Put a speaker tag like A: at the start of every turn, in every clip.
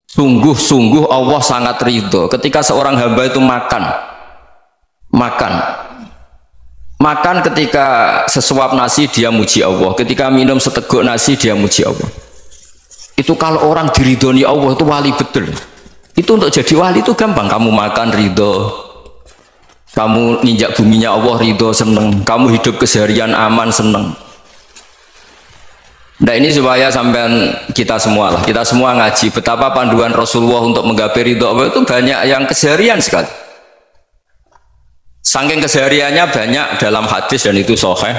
A: Sungguh-sungguh Allah sangat ridho ketika seorang hamba itu makan ketika sesuap nasi dia muji Allah, ketika minum seteguk nasi dia muji Allah. Itu kalau orang diridhoni Allah itu wali betul. Itu untuk jadi wali itu gampang. Kamu makan ridho, kamu ninjak buminya Allah ridho seneng, kamu hidup keseharian aman seneng. Nah ini supaya sampean kita semua ngaji betapa panduan Rasulullah untuk menggapai ridho Allah itu banyak yang keseharian sekali. Saking kesehariannya banyak dalam hadis dan itu sahih.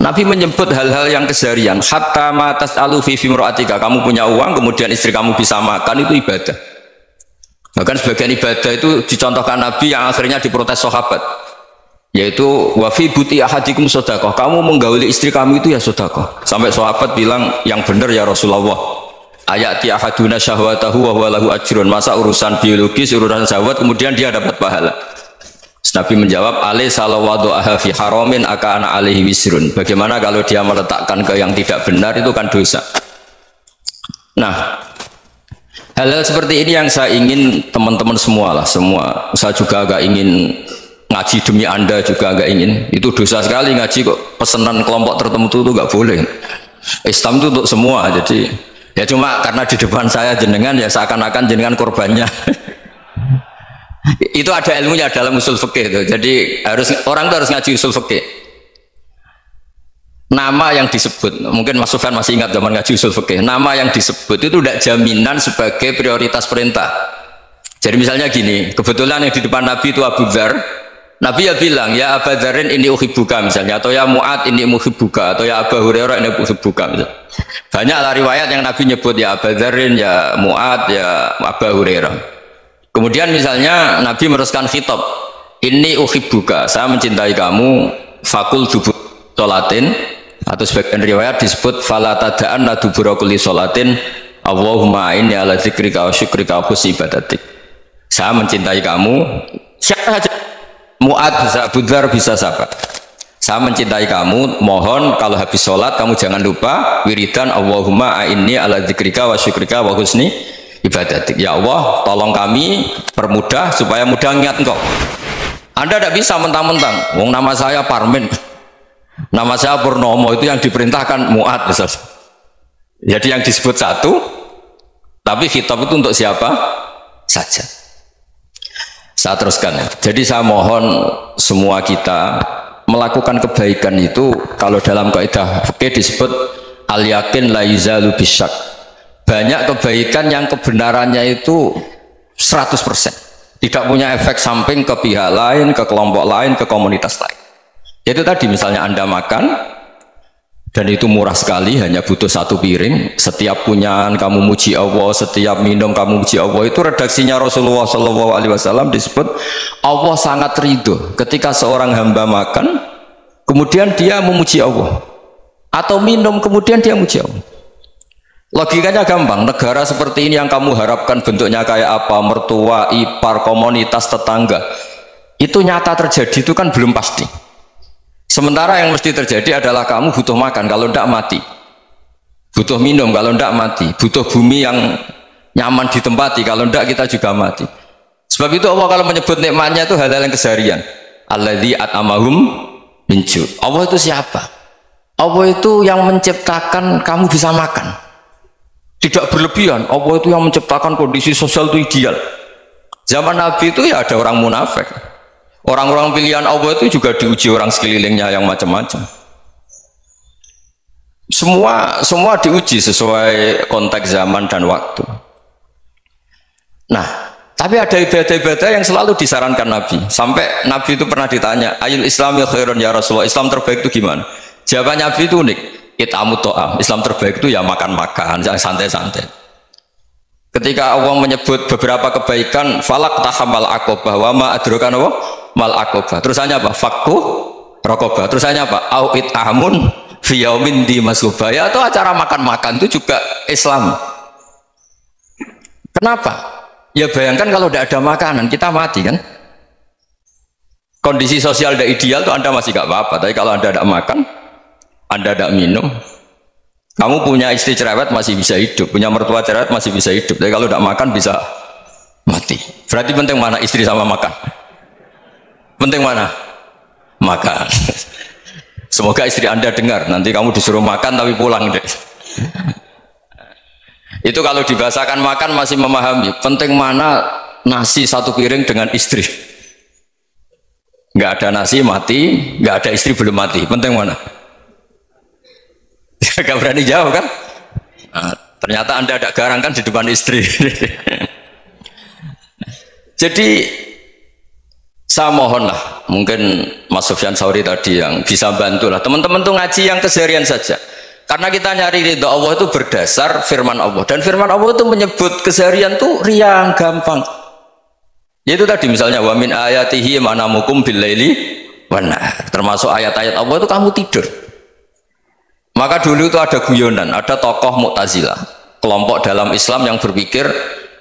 A: Nabi menyebut hal-hal yang keseharian. Hatta matas alu fi fimroatika, kamu punya uang kemudian istri kamu bisa makan itu ibadah. Bahkan sebagian ibadah itu dicontohkan Nabi yang akhirnya diprotes sahabat. Yaitu wafi buti ahadikum sodakoh, kamu menggauli istri kamu itu ya sodakoh. Sampai sahabat bilang yang benar ya Rasulullah, ayati ahaduna syahwatahu wa huwa lahu ajrun, masa urusan biologis urusan syahwat kemudian dia dapat pahala. Nabi menjawab alai salawadu'aha fi haramin akana alaihi wisrun, bagaimana kalau dia meletakkan ke yang tidak benar itu kan dosa. Nah hal-hal seperti ini yang saya ingin teman-teman semua saya juga agak ingin ngaji demi Anda juga agak ingin. Itu dosa sekali ngaji kok pesanan kelompok tertentu itu nggak boleh. Islam itu untuk semua. Jadi ya cuma karena di depan saya jenengan ya seakan-akan jenengan korbannya. Itu ada ilmunya dalam usul fikih itu. Jadi orang itu harus ngaji usul fikih. Nama yang disebut, mungkin Mas Sufyan masih ingat zaman ngaji usul fikih. Nama yang disebut itu tidak jaminan sebagai prioritas perintah. Jadi misalnya gini, kebetulan yang di depan Nabi itu Abu Dzar. Nabi ya bilang, ya Abu Dzarin ini uhibbuka misalnya, atau ya Mu'ad ini uhibbuka, atau ya Abu Hurairah ini uhibbuka misalnya. Banyaklah riwayat yang Nabi nyebut ya Abu Dzarin, ya Mu'ad, ya Abu Hurairah. Kemudian misalnya Nabi meneruskan khitab, ini uhibbuka, saya mencintai kamu, fakul dubur sholatin, atau sebagian riwayat disebut falatadaan la dubura kulli sholatin, Allahumma inni ala dzikrika wa syukrika wa husni ibadatik. Saya mencintai kamu, siapa saja. Mu'ad bisa, Abu Dzar bisa siapa? Saya mencintai kamu, mohon kalau habis sholat kamu jangan lupa wiridan Allahumma a'inni ala dzikrika wa syukrika wa husni ibadatik. Ya Allah tolong kami permudah supaya mudah ingat engkau. Anda tidak bisa mentang-mentang wong nama saya Parmin, nama saya Purnomo, itu yang diperintahkan Mu'ad misalnya. Jadi yang disebut satu tapi khitab itu untuk siapa saja. Saya teruskan ya. Jadi saya mohon semua kita melakukan kebaikan itu, kalau dalam kaidah fikih disebut al yakin la yuzalu bisyak. Banyak kebaikan yang kebenarannya itu 100%, tidak punya efek samping ke pihak lain, ke kelompok lain, ke komunitas lain. Itu tadi misalnya Anda makan dan itu murah sekali, hanya butuh satu piring, setiap punyaan kamu muji Allah, setiap minum kamu muji Allah. Itu redaksinya Rasulullah SAW disebut Allah sangat ridho ketika seorang hamba makan kemudian dia memuji Allah, atau minum kemudian dia muji Allah. Logikanya gampang. Negara seperti ini yang kamu harapkan bentuknya kayak apa, mertua, ipar, komunitas, tetangga, itu nyata terjadi itu kan belum pasti. Sementara yang mesti terjadi adalah kamu butuh makan, kalau tidak mati. Butuh minum, kalau tidak mati. Butuh bumi yang nyaman ditempati, kalau tidak kita juga mati. Sebab itu Allah kalau menyebut nikmatnya itu hal-hal yang keseharian. Alladzi at'amahum min ju'. Allah itu siapa? Allah itu yang menciptakan kamu bisa makan. Tidak berlebihan. Allah itu yang menciptakan kondisi sosial itu ideal. Zaman Nabi itu ya ada orang munafik. Orang-orang pilihan Allah itu juga diuji orang sekelilingnya yang macam-macam. Semua diuji sesuai konteks zaman dan waktu. Nah, tapi ada ibadah-ibadah yang selalu disarankan Nabi. Sampai Nabi itu pernah ditanya, ayul Islam ya khairun ya Rasulullah, Islam terbaik itu gimana? Jawaban Nabi itu unik. It'amut to'am. Islam terbaik itu ya makan-makan, yang santai-santai. Ketika Allah menyebut beberapa kebaikan, falak tahamal aqobah wa ma adrokan apa? Mal aqobah. Terusannya apa? Fakku rokobah. Terusannya apa? Au it'amun fi yaumin di masubah. Ya, atau acara makan-makan itu juga Islam. Kenapa? Ya bayangkan kalau tidak ada makanan kita mati kan? Kondisi sosial tidak ideal tuh Anda masih gak apa-apa. Tapi kalau Anda tidak makan, Anda tidak minum, Kamu punya istri cerewet masih bisa hidup, punya mertua cerewet masih bisa hidup. Tapi kalau tidak makan bisa mati. Berarti penting mana istri sama makan? Penting mana? Makan. Semoga istri Anda dengar. Nanti kamu disuruh makan tapi pulang deh. Itu kalau dibahasakan makan masih memahami. Penting mana nasi satu piring dengan istri? Nggak ada nasi mati, nggak ada istri belum mati. Penting mana? Gak berani jawab kan? Nah, ternyata Anda ada garang kan di depan istri. Jadi saya mohonlah, mungkin Mas Sufyan Sauri tadi yang bisa bantulah teman-teman tuh ngaji yang keseharian saja. Karena kita nyari ridha Allah itu berdasar firman Allah, dan firman Allah itu menyebut keseharian tuh riang gampang. Yaitu tadi misalnya wa min ayatihi manamukum bil laili wan nahar. Termasuk ayat-ayat Allah itu kamu tidur. Maka dulu itu ada guyonan, ada tokoh Mu'tazilah, kelompok dalam Islam yang berpikir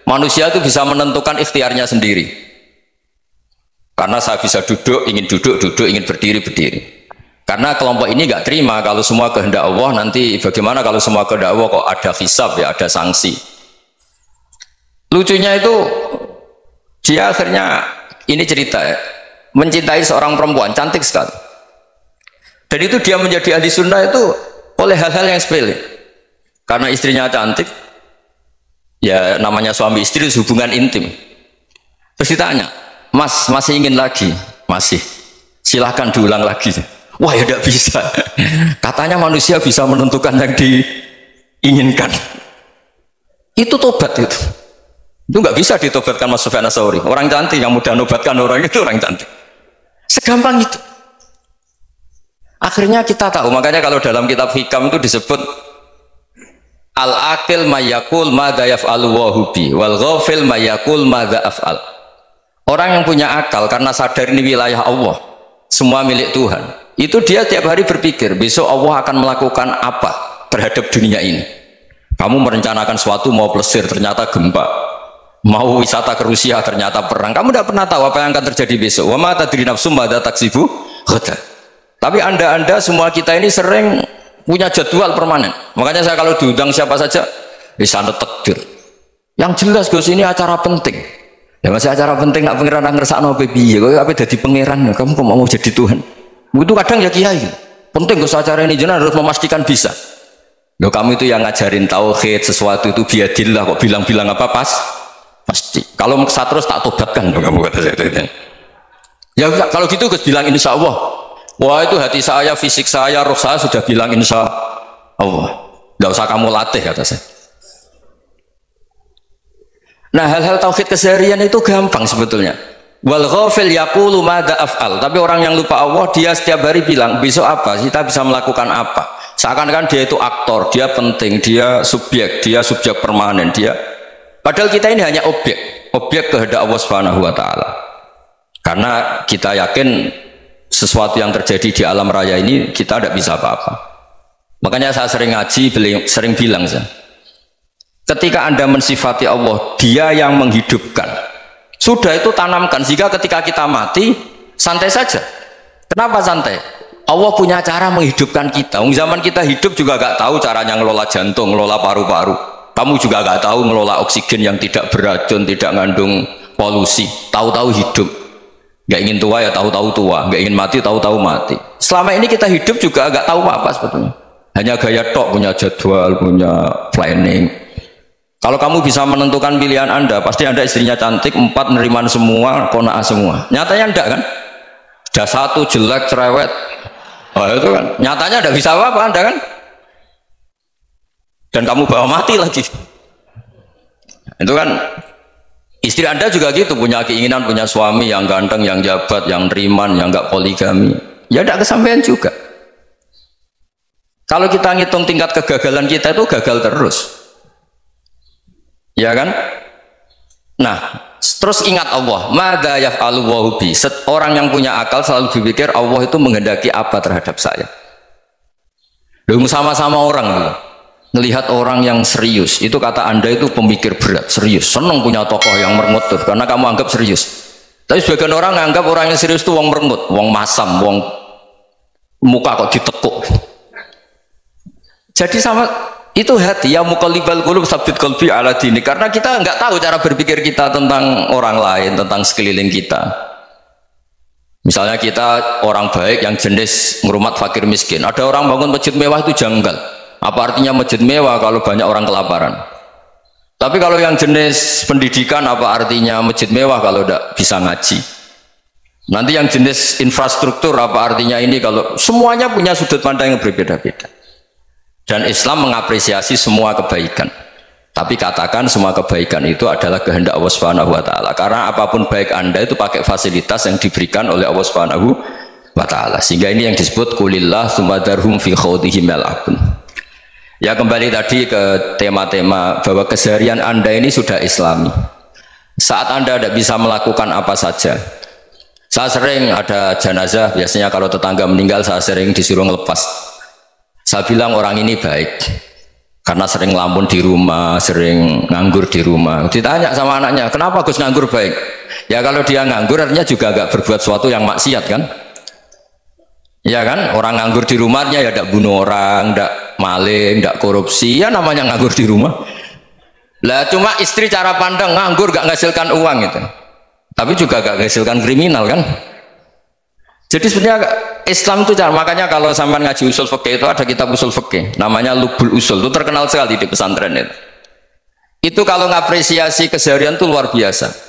A: manusia itu bisa menentukan ikhtiarnya sendiri. Karena saya bisa duduk, ingin duduk, ingin berdiri, berdiri. Karena kelompok ini nggak terima kalau semua kehendak Allah, nanti bagaimana kalau semua kehendak Allah kok ada hisab ya, ada sanksi. Lucunya itu dia akhirnya ini cerita ya, mencintai seorang perempuan cantik sekali. Dan itu dia menjadi ahli sunnah itu oleh hal-hal yang sepele. Karena istrinya cantik, ya namanya suami istri hubungan intim. Terus ditanya, Mas masih ingin lagi? Masih. Silahkan diulang lagi. Wah ya tidak bisa. Katanya manusia bisa menentukan yang diinginkan. Itu tobat itu. Itu nggak bisa ditobatkan Mas Sufyan Ats-Tsauri. Orang cantik yang mudah nobatkan orang itu orang cantik. Segampang itu. Akhirnya kita tahu, makanya kalau dalam kitab Hikam itu disebut al-aqil mayyakul madza yaf'alu wa hubi wal ghafil mayyakul madza af'al. Orang yang punya akal karena sadar ini wilayah Allah, semua milik Tuhan, itu dia tiap hari berpikir besok Allah akan melakukan apa terhadap dunia ini. Kamu merencanakan sesuatu mau plesir ternyata gempa, mau wisata ke Rusia ternyata perang. Kamu tidak pernah tahu apa yang akan terjadi besok. Wa ma tadri nafsum madza taksibu ghadan. Tapi anda semua kita ini sering punya jadwal permanen. Makanya saya kalau diundang siapa saja, bisa takdir. Yang jelas Gus ini acara penting. Ya masih acara penting, nak pangeran ngersakno piye? Kowe ape dadi pangeran? Kamu kok mau jadi Tuhan? Itu kadang ya kiai. Penting Gus acara ini jenengan harus memastikan bisa. Loh kamu itu yang ngajarin tauhid, sesuatu itu biadillah kok bilang-bilang apa pasti. Kalau maksa terus tak tobatkan kamu kata saya. Ya kalau gitu Gus bilang insya Allah. Wah itu hati saya, fisik saya, roh saya sudah bilang insya Allah. Tidak usah kamu latih kata saya. Nah hal-hal tauhid keseharian itu gampang sebetulnya. Wal ghafil yaqulu madza af'al. Tapi orang yang lupa Allah dia setiap hari bilang besok apa? Kita bisa melakukan apa? Seakan-akan dia itu aktor, dia penting, dia subjek permanen, dia. Padahal kita ini hanya objek kehendak Allah Subhanahu wa taala. Karena kita yakin sesuatu yang terjadi di alam raya ini kita tidak bisa apa-apa. Makanya saya sering ngaji, sering bilang saya, ketika Anda mensifati Allah, dia yang menghidupkan, sudah itu tanamkan sehingga ketika kita mati santai saja. Kenapa santai? Allah punya cara menghidupkan kita. Zaman kita hidup juga gak tahu caranya ngelola jantung, ngelola paru-paru. Kamu juga gak tahu ngelola oksigen yang tidak beracun, tidak mengandung polusi. Tahu-tahu hidup. Gak ingin tua ya tahu-tahu tua, gak ingin mati tahu-tahu mati. Selama ini kita hidup juga gak tahu apa sebetulnya. Hanya gaya tok, punya jadwal, punya planning. Kalau kamu bisa menentukan pilihan Anda, pasti Anda istrinya cantik, 4 neriman semua, kona'ah semua. Nyatanya enggak kan? Sudah 1 jelek, cerewet. Oh itu kan, nyatanya enggak bisa apa-apa Anda kan? Dan kamu bawa mati lagi. Itu kan, istri Anda juga gitu, punya keinginan, punya suami yang ganteng, yang jabat, yang neriman, yang enggak poligami. Ya enggak kesampaian juga. Kalau kita ngitung tingkat kegagalan kita itu gagal terus. Ya kan? Nah, terus ingat Allah, madza yaf'alu wa hubi. Orang yang punya akal selalu berpikir Allah itu menghendaki apa terhadap saya. Lalu sama-sama orang gitu. Melihat orang yang serius, itu kata Anda itu pemikir berat, serius, senang punya tokoh yang merengut tuh, karena kamu anggap serius. Tapi sebagian orang anggap orang yang serius itu wong merengut, wong masam, wong muka kok ditekuk. Jadi sama itu hati ya muqallibal qulub tsabbit qalbi ala dinik, karena kita nggak tahu cara berpikir kita tentang orang lain, tentang sekeliling kita. Misalnya kita orang baik yang jenis ngurmat fakir miskin, ada orang bangun masjid mewah itu janggal. Apa artinya masjid mewah kalau banyak orang kelaparan? Tapi kalau yang jenis pendidikan, apa artinya masjid mewah kalau tidak bisa ngaji? Nanti yang jenis infrastruktur, apa artinya ini kalau semuanya punya sudut pandang yang berbeda-beda. Dan Islam mengapresiasi semua kebaikan. Tapi katakan semua kebaikan itu adalah kehendak Allah Subhanahu wa taala. Karena apapun baik Anda itu pakai fasilitas yang diberikan oleh Allah Subhanahu wa taala. Sehingga ini yang disebut qulillah tsumma darhum fi khawdihim yal'abun. Ya, kembali tadi ke tema-tema bahwa keseharian Anda ini sudah Islami. Saat Anda tidak bisa melakukan apa saja. Saya sering ada jenazah, biasanya kalau tetangga meninggal saya sering disuruh ngelepas. Saya bilang orang ini baik karena sering ngelamun di rumah, sering nganggur di rumah. Ditanya sama anaknya, kenapa Gus nganggur baik? Ya kalau dia nganggur artinya juga agak berbuat sesuatu yang maksiat kan? Ya kan, orang nganggur di rumahnya ya tidak bunuh orang, tidak maling, tidak korupsi, ya namanya nganggur di rumah. Lah cuma istri cara pandang nganggur gak menghasilkan uang itu, tapi juga gak menghasilkan kriminal kan? Jadi sebenarnya Islam itu cara, makanya kalau sampai ngaji usul fikih itu ada kitab usul fikih namanya Lubul Usul, itu terkenal sekali di pesantren itu. Itu kalau ngapresiasi keseharian itu luar biasa.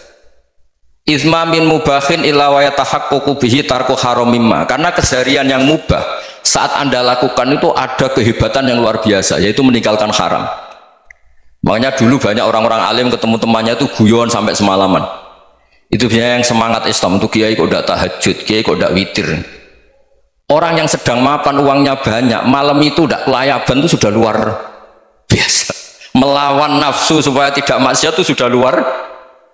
A: Izma min mubahin illa wa yatahaqqaqu bihi tarku haramimma, karena keseharian yang mubah saat Anda lakukan itu ada kehebatan yang luar biasa, yaitu meninggalkan haram. Makanya dulu banyak orang-orang alim ketemu temannya itu guyon sampai semalaman. Itu biasanya yang semangat Islam itu, kiai kok tidak tahajud, kiai kok tidak witir. Orang yang sedang mapan uangnya banyak, malam itu tidak kelayaban itu sudah luar biasa. Melawan nafsu supaya tidak maksiat itu sudah luar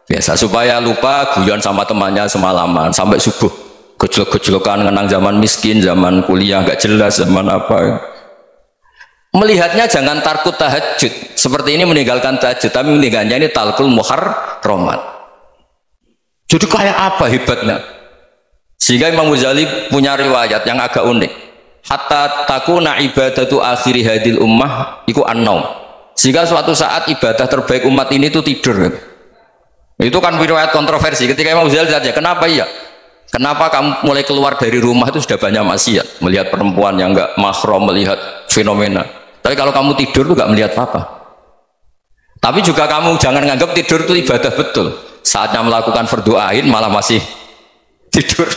A: biasa. Supaya lupa guyon sama temannya semalaman sampai subuh, gejolak-gejolokan ngenang zaman miskin, zaman kuliah nggak jelas, zaman apa. Melihatnya jangan tarkut tahajud seperti ini, meninggalkan tahajud, tapi meninggalkannya ini talkul muharramat. Jadi kayak apa hebatnya? Sehingga Imam Ghazali punya riwayat yang agak unik. Hatta takuna ibadatu akhiri hadil ummah iku an-naum. Sehingga suatu saat ibadah terbaik umat ini itu tidur. Itu kan riwayat kontroversi. Ketika Imam Ghazali saja, kenapa iya? Kenapa kamu mulai keluar dari rumah itu sudah banyak maksiat, melihat perempuan yang enggak mahram, melihat fenomena. Tapi kalau kamu tidur itu enggak melihat apa-apa. Tapi juga kamu jangan nganggap tidur itu ibadah betul. Saatnya melakukan fardu ain malah masih tidur.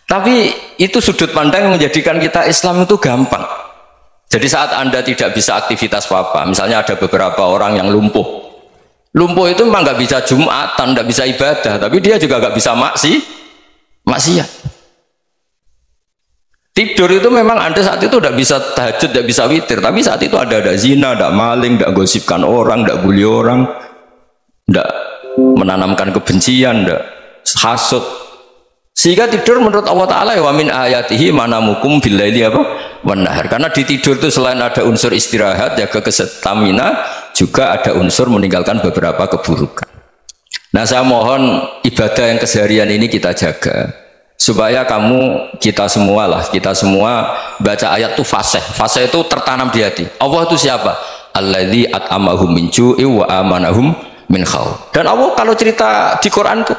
A: Tapi itu sudut pandang yang menjadikan kita Islam itu gampang. Jadi saat Anda tidak bisa aktivitas apa, misalnya ada beberapa orang yang lumpuh. Lumpuh itu memang nggak bisa Jumatan, nggak bisa ibadah, tapi dia juga nggak bisa maksiat. Tidur itu memang Anda saat itu tidak bisa tahajud, tidak bisa witir, tapi saat itu ada zina, ada maling, tidak gosipkan orang, tidak bully orang, tidak menanamkan kebencian, tidak hasud. Sehingga tidur menurut Allah Ta'ala wa min ayatihi manamukum billaili apa wan nahar. Karena di tidur itu selain ada unsur istirahat, jaga kestamina, juga ada unsur meninggalkan beberapa keburukan. Nah, saya mohon ibadah yang keseharian ini kita jaga supaya kita semua baca ayat itu fasih itu tertanam di hati. Allah itu siapa? Alladzi at'amahum min ju'i wa amanahum min khawf. Dan Allah kalau cerita di Quran itu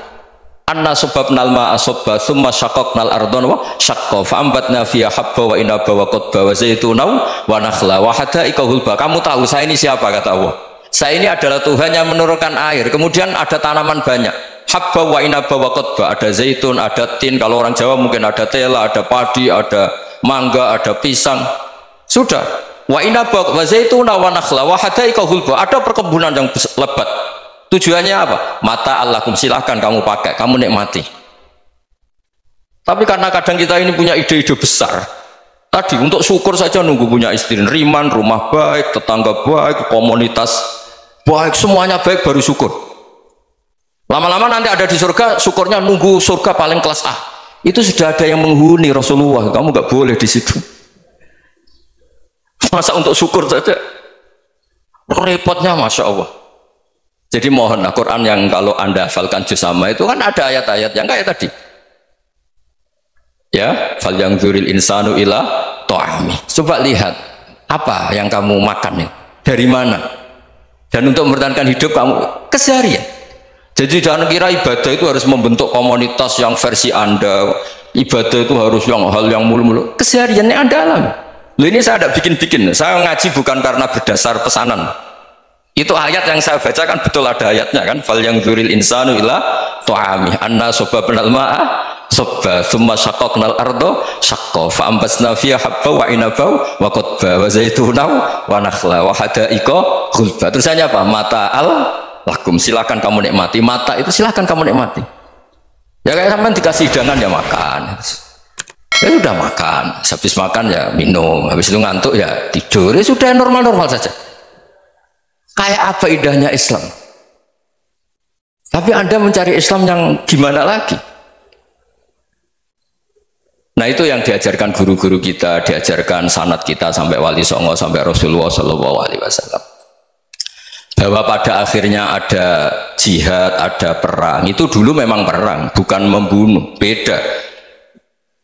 A: anna sababnal ma'a sabba thumma syaqaqnal ardhan wa syaqqa fa ambatna fiha habba wa inaba wa qadba wa zaituna wa nakhla wa hadaika hulba. Kamu tahu saya ini siapa? Kata Allah, saya ini adalah Tuhan yang menurunkan air, kemudian ada tanaman banyak, habba wa inaba wa qadba, ada zaitun, ada tin, kalau orang Jawa mungkin ada tela, ada padi, ada mangga, ada pisang. Sudah, wa inaba wa zaituna wa nakhla wa hadaika hulba, ada perkebunan yang lebat. Tujuannya apa? Mata Allahkum, silahkan kamu pakai, kamu nikmati. Tapi karena kadang kita ini punya ide-ide besar, tadi untuk syukur saja nunggu punya istri riman, rumah baik, tetangga baik, komunitas baik, semuanya baik baru syukur. Lama-lama nanti ada di surga, syukurnya nunggu surga paling kelas A. Itu sudah ada yang menghuni Rasulullah, kamu nggak boleh di situ. Masa untuk syukur saja repotnya, masya Allah. Jadi mohon Quran yang kalau Anda hafalkan juz sama itu kan ada ayat-ayat yang kayak tadi. Ya, fal yang dzuril insanu ila ta'ami. Coba lihat Apa yang kamu makan nih? Dari mana? Dan untuk mempertahankan hidup kamu keseharian. Jadi jangan kira ibadah itu harus membentuk komunitas yang versi Anda. Ibadah itu harus yang hal yang mulu-mulu. Kesehariannya Anda alami. Loh, ini saya tidak bikin-bikin. Saya ngaji bukan karena berdasar pesanan. Itu ayat yang saya baca kan betul ada ayatnya kan. Fal yang dzuril insanu ila ta'ami anna sababnal ma'a sabba thumma shaqqaqnal ardo syaqqa fa ambasna fiha habba wa inaba wa qadba wa zaituna wa nakhla wa hadaiqa ghulba. Terusannya apa? Mata'al lakum, silakan kamu nikmati. Mata itu silakan kamu nikmati. Ya kayak sampean dikasih hidangan ya makan. Ya sudah makan, habis makan ya minum, habis itu ngantuk ya tidur. Ya sudah normal-normal saja. Kayak apa indahnya Islam. Tapi Anda mencari Islam yang gimana lagi? Nah itu yang diajarkan guru-guru kita, diajarkan sanad kita sampai Wali Songo, sampai Rasulullah SAW. Bahwa pada akhirnya ada jihad, ada perang. Itu dulu memang perang, bukan membunuh, beda.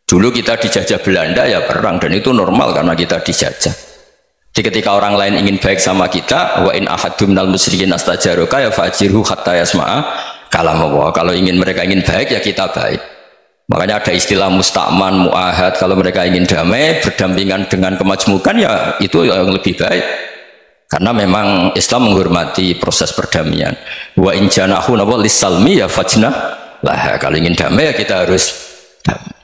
A: Dulu kita dijajah Belanda ya perang, dan itu normal karena kita dijajah. Jadi ketika orang lain ingin baik sama kita, wa in ahadum minal musyrikin astajaroka ya fajirhu hatta yasma'a kalam Allah. Kalau mereka ingin baik ya kita baik. Makanya ada istilah musta'man, mu'ahad. Kalau mereka ingin damai, berdampingan dengan kemajmukan ya itu yang lebih baik. Karena memang Islam menghormati proses perdamaian. Wa in janahu lis-salmi ya fajnah lah. Kalau ingin damai ya kita harus damai.